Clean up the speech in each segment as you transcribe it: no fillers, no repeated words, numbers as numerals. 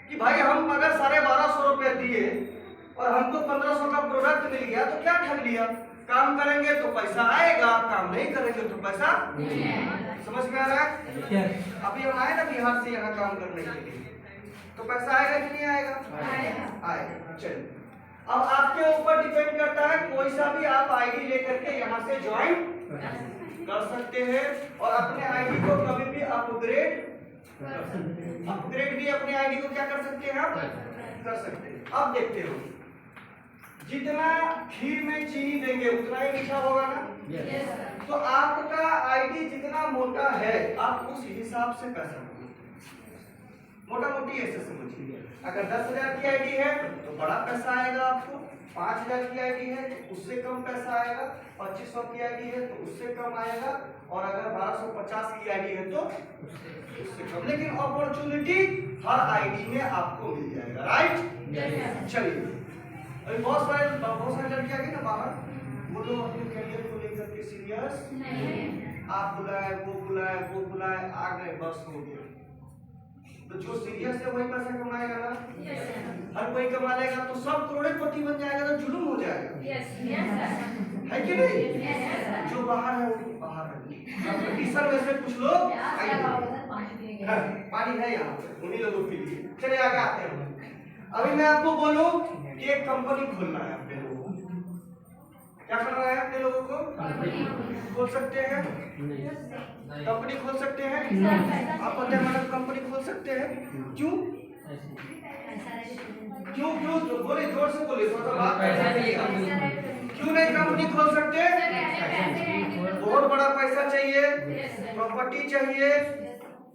कि भाई हम अगर 1250 रुपए दिए और हमको 1500 का प्रोडक्ट मिल गया तो क्या ठग लिया। काम करेंगे तो पैसा आएगा, काम नहीं करेंगे तो पैसा नहीं आएगा। समझ में आ रहा है? अभी हम आए ना बिहार से यहाँ काम करने के लिए, तो पैसा आएगा कि नहीं आएगा? आएगा। चलिए, अब आपके ऊपर डिपेंड करता है, कोई सा भी आप आईडी लेकर के यहाँ से ज्वाइन कर सकते हैं और अपने आईडी को कभी भी अपग्रेड भी अपने आईडी को क्या कर सकते हैं, आप कर सकते हैं। अब देखते हो, जितना खीर में चीनी देंगे उतना ही मीठा होगा ना। तो आपका आईडी जितना मोटा है आप उस हिसाब से पैसा मोटा मोटी ऐसे समझिए। अगर 10,000 की आईडी है तो बड़ा पैसा आएगा आपको, 5,000 की आईडी है तो उससे कम पैसा आएगा, 2500 की आईडी है तो उससे कम आएगा, और अगर 1250 की आईडी है तो उससे कम। लेकिन अपॉर्चुनिटी हर आईडी में आपको मिल जाएगा, राइट? चलिए, अभी बहुत सारे लड़कियां गई ना बाहर, वो लोग अपने करियर को लेकर के सीरियस, आप बुलाए वो बुलाए आ गए, बस हो गया। तो जो सीरियस है वही पैसा कमाएगा ना। हर कोई कमा लेगा तो सब करोड़पति बन जाएगा, तो जुलूम हो जाएगा, है कि नहीं? जो बाहर है वो बाहर है। टीचर में से कुछ लोग पानी है यहाँ पे, उन्हीं लोगों के लिए। चलिए आगे आते हैं। अभी मैं आपको बोलूं कि एक कंपनी खोलना है अपने लोगों को, क्या करना है अपने लोगों को? खोल सकते हैं, कंपनी खोल सकते हैं। आप पता है कंपनी खोल सकते हैं, क्यों क्यों क्यों? तो बोले, जोर से बोले, थोड़ा सा बात क्यों नहीं कंपनी खोल सकते? बहुत बड़ा पैसा चाहिए, प्रॉपर्टी चाहिए,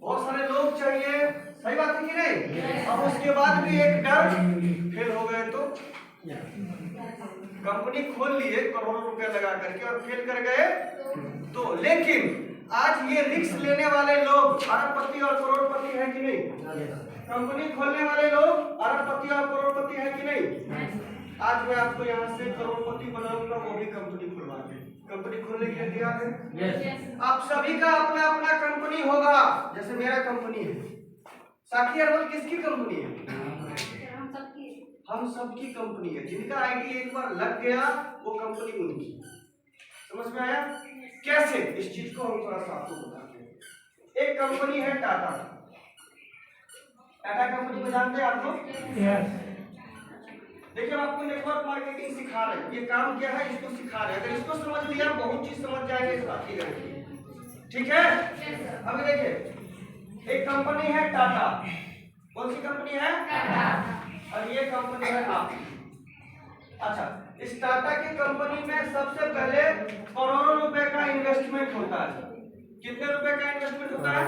बहुत सारे लोग चाहिए, सही बात है कि नहीं? अब उसके बाद भी एक डर, फेल हो गए तो कंपनी खोल लिए करोड़ों रुपए लगा करके और फेल कर गए तो। लेकिन आज ये रिस्क लेने वाले लोग अरबपति और करोड़पति है कि नहीं? कंपनी खोलने वाले लोग अरबपति और करोड़पति है कि नहीं? आज मैं आपको यहाँ से करोड़पति बनाऊंगा, वो भी कंपनी खुलवा के। कंपनी खोलने के लिए तैयार है? आप सभी का अपना अपना कंपनी होगा। जैसे मेरा कंपनी है, साखी हर्बल किसकी कंपनी है? हम सबकी कंपनी है। जिनका आईडी एक बार लग गया वो कंपनी उनकी। समझ में आया? कैसे? इस चीज को हम थोड़ा सा आपको बताते हैं। एक कंपनी है टाटा। टाटा कंपनी को जानते हैं आप लोग? देखिए, हम आपको नेटवर्क मार्केटिंग सिखा रहे हैं। ये काम क्या है इसको सिखा रहे हैं। अगर इसको समझ लिया बहुत चीज समझ जाएंगे इस बात की गारंटी। ठीक है? अभी देखिए, एक कंपनी है टाटा। कौन सी कंपनी है? टाटा। और ये कंपनी है आपकी। अच्छा, इस टाटा की कंपनी में सबसे पहले करोड़ों रुपए का इन्वेस्टमेंट होता है। कितने रुपए का इन्वेस्टमेंट होता है?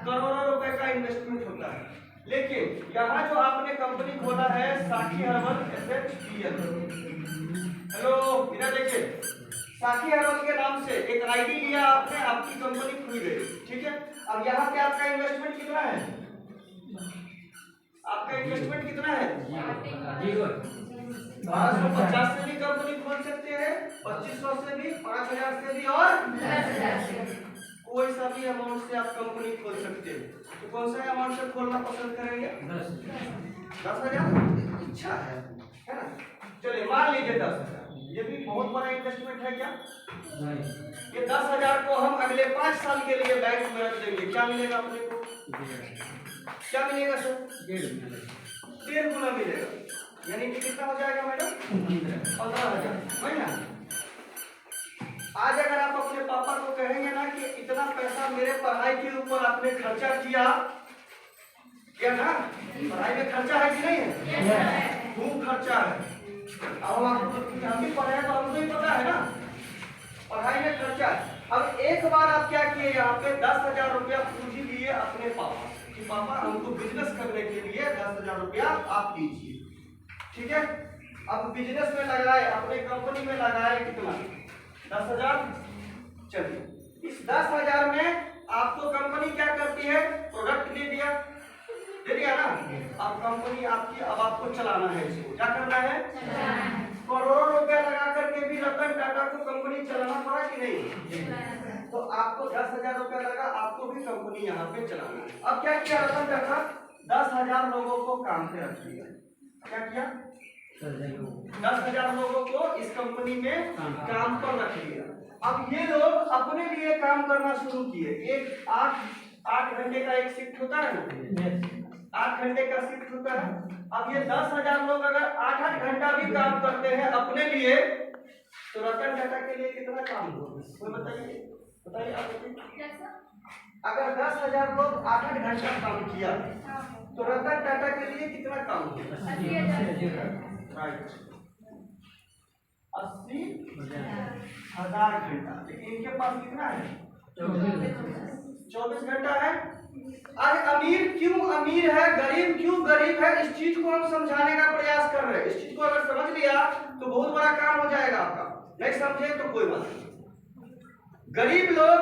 करोड़ों रुपए का इन्वेस्टमेंट होता है। लेकिन यहाँ जो आपने कंपनी खोला है साखी हर्बल SHPL, हेलो इधर देखिए, साखी हर्बल के नाम से एक आईडी लिया आपने, आपकी कंपनी खुल गई। ठीक है? अब यहाँ पे आपका इन्वेस्टमेंट कितना है? आपका इन्वेस्टमेंट कितना है? 1250 से भी कंपनी खोल सकते हैं, 2500 से भी, 5000 से भी, और 10,000 से। कोई सा भी अमाउंट से आप कंपनी खोल सकते हैं। तो कौन सा अमाउंट से खोलना पसंद करेंगे? 10,000। अच्छा है ना? चलिए मान लीजिए 10,000। ये भी बहुत बड़ा इन्वेस्टमेंट है क्या? ये 10,000 को हम अगले 5 साल के लिए बैंक में रख देंगे। क्या मिलेगा अपने को? क्या मिलेगा सर? 1.5 गुना मिलेगा। यानी कि कितना हो जाएगा मैडम? 15,000 महीना। आज अगर आप अपने पापा को कहेंगे ना कि इतना पैसा मेरे पढ़ाई के ऊपर आपने खर्चा किया, क्या ना? पढ़ाई में खर्चा है कि नहीं है? खूब खर्चा है। अब हम भी पढ़े हैं तो हमको ही पता है ना, पढ़ाई में खर्चा है। अब एक बार आप क्या किए, यहाँ पे 10,000 रुपया पूंजी लिए अपने पापा कि पापा हमको बिजनेस करने के लिए 10,000 रुपया आप दीजिए। ठीक है? अब बिजनेस में लगाए, अपने कंपनी में लगाए कितना? 10,000। चलिए, इस 10,000 में आपको कंपनी क्या करती है? प्रोडक्ट दे दिया ना। अब कंपनी आपकी, अब आपको चलाना है इसको। क्या करना है? करोड़ों रुपया लगा करके भी रतन टाटा को कंपनी चलाना पड़ा कि नहीं? तो आपको 10,000 रुपया लगा, आपको भी कंपनी यहाँ पे चलाना है। अब क्या किया रतन टाटा? 10,000 10,000 लोगों को काम पे रख दिया। क्या किया? 10,000 लोगों को इस कंपनी में काम पर रख लिया। अब ये लोग अपने लिए काम करना शुरू किए। एक 8 घंटे का एक शिफ्ट होता है ना, 8 घंटे का शिफ्ट होता है। अब ये 10,000 लोग अगर 8-8 घंटा भी काम करते हैं अपने लिए, तो रतन टाटा के लिए कितना काम होगा? कोई बताइए, बताइए आप बताइए। अगर 10,000 लोग 8-8 घंटा काम किया तो रतन टाटा के लिए कितना काम होगा? 80,000 घंटा। लेकिन इनके पास कितना है? 24 घंटा है। आज अमीर क्यों अमीर है, गरीब क्यों गरीब है, इस चीज को हम समझाने का प्रयास कर रहे हैं। इस चीज को अगर समझ लिया तो बहुत बड़ा काम हो जाएगा आपका। नहीं समझे तो कोई बात नहीं। गरीब लोग